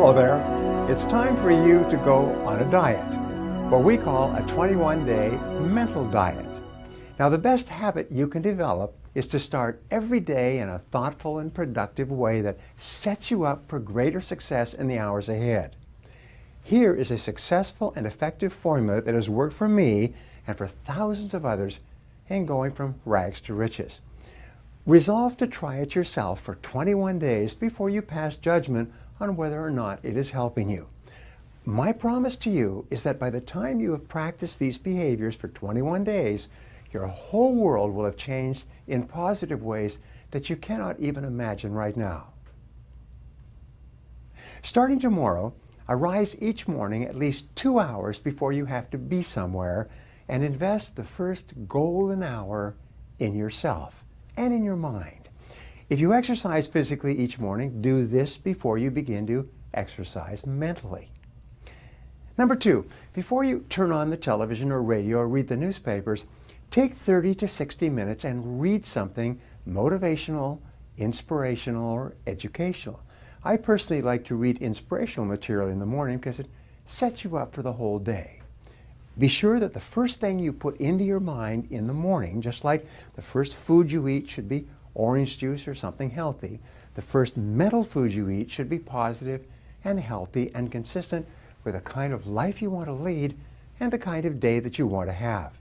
Hello there. It's time for you to go on a diet, what we call a 21-day mental diet. Now, the best habit you can develop is to start every day in a thoughtful and productive way that sets you up for greater success in the hours ahead. Here is a successful and effective formula that has worked for me and for thousands of others in going from rags to riches. Resolve to try it yourself for 21 days before you pass judgment on whether or not it is helping you. My promise to you is that by the time you have practiced these behaviors for 21 days, your whole world will have changed in positive ways that you cannot even imagine right now. Starting tomorrow, arise each morning at least 2 hours before you have to be somewhere and invest the first golden hour in yourself and in your mind. If you exercise physically each morning, do this before you begin to exercise mentally. Number 2, before you turn on the television or radio or read the newspapers, take 30 to 60 minutes and read something motivational, inspirational, or educational. I personally like to read inspirational material in the morning because it sets you up for the whole day. Be sure that the first thing you put into your mind in the morning, just like the first food you eat should be orange juice or something healthy, the first mental food you eat should be positive and healthy and consistent with the kind of life you want to lead and the kind of day that you want to have.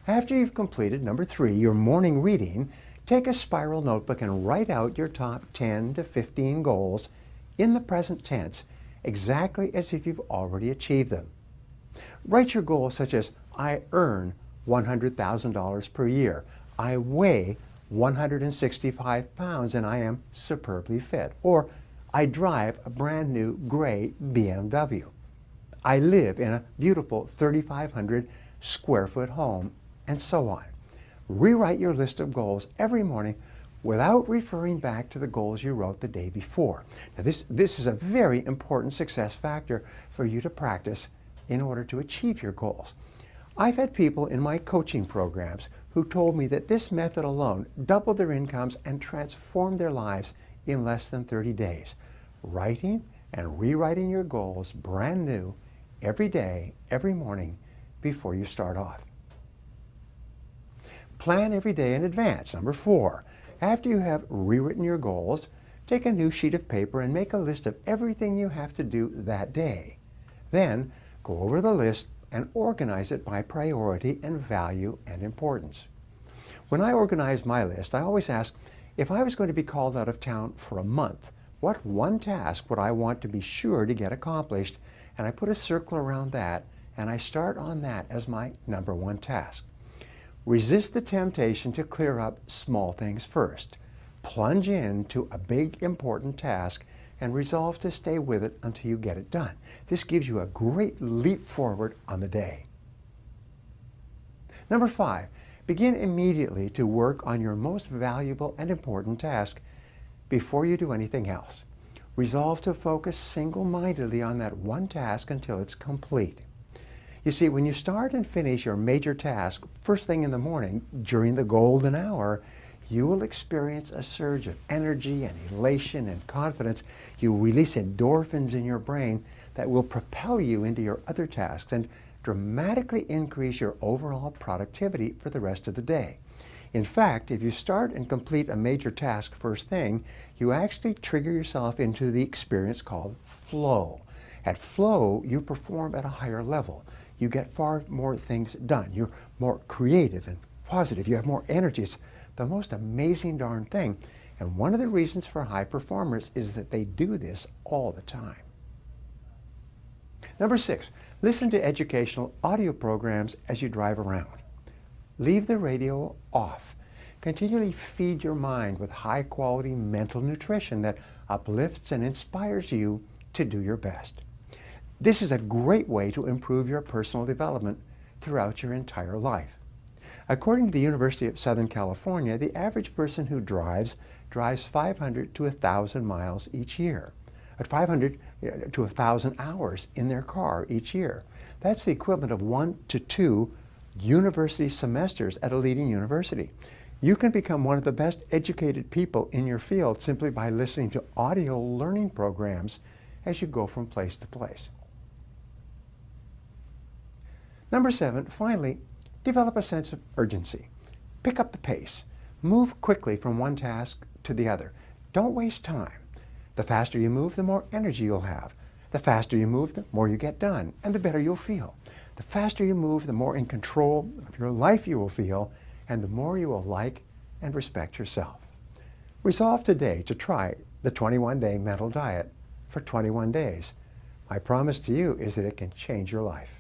After you've completed number 3, your morning reading, take a spiral notebook and write out your top 10 to 15 goals in the present tense, exactly as if you've already achieved them. Write your goals such as, I earn $100,000 per year. I weigh 165 pounds and I am superbly fit. Or, I drive a brand new gray BMW. I live in a beautiful 3,500 square foot home, and so on. Rewrite your list of goals every morning without referring back to the goals you wrote the day before. Now this is a very important success factor for you to practice in order to achieve your goals. I've had people in my coaching programs who told me that this method alone doubled their incomes and transformed their lives in less than 30 days. Writing and rewriting your goals brand new every day, every morning before you start off. Plan every day in advance. Number 4, after you have rewritten your goals, take a new sheet of paper and make a list of everything you have to do that day. Then go over the list and organize it by priority and value and importance. When I organize my list, I always ask, if I was going to be called out of town for a month, what one task would I want to be sure to get accomplished? And I put a circle around that, and I start on that as my number 1 task. Resist the temptation to clear up small things first. Plunge into a big, important task and resolve to stay with it until you get it done. This gives you a great leap forward on the day. Number 5, begin immediately to work on your most valuable and important task before you do anything else. Resolve to focus single-mindedly on that one task until it's complete. You see, when you start and finish your major task first thing in the morning during the golden hour, you will experience a surge of energy and elation and confidence. You release endorphins in your brain that will propel you into your other tasks and dramatically increase your overall productivity for the rest of the day. In fact, if you start and complete a major task first thing, you actually trigger yourself into the experience called flow. At flow, you perform at a higher level. You get far more things done. You're more creative and positive. You have more energy. It's the most amazing darn thing. And one of the reasons for high performers is that they do this all the time. Number 6, listen to educational audio programs as you drive around. Leave the radio off. Continually feed your mind with high-quality mental nutrition that uplifts and inspires you to do your best. This is a great way to improve your personal development throughout your entire life. According to the University of Southern California, the average person who drives 500 to 1,000 miles each year. 500 to 1,000 hours in their car each year. That's the equivalent of 1 to 2 university semesters at a leading university. You can become one of the best educated people in your field simply by listening to audio learning programs as you go from place to place. Number 7, finally, develop a sense of urgency. Pick up the pace. Move quickly from one task to the other. Don't waste time. The faster you move, the more energy you'll have. The faster you move, the more you get done, and the better you'll feel. The faster you move, the more in control of your life you will feel, and the more you will like and respect yourself. Resolve today to try the 21-day mental diet for 21 days. My promise to you is that it can change your life.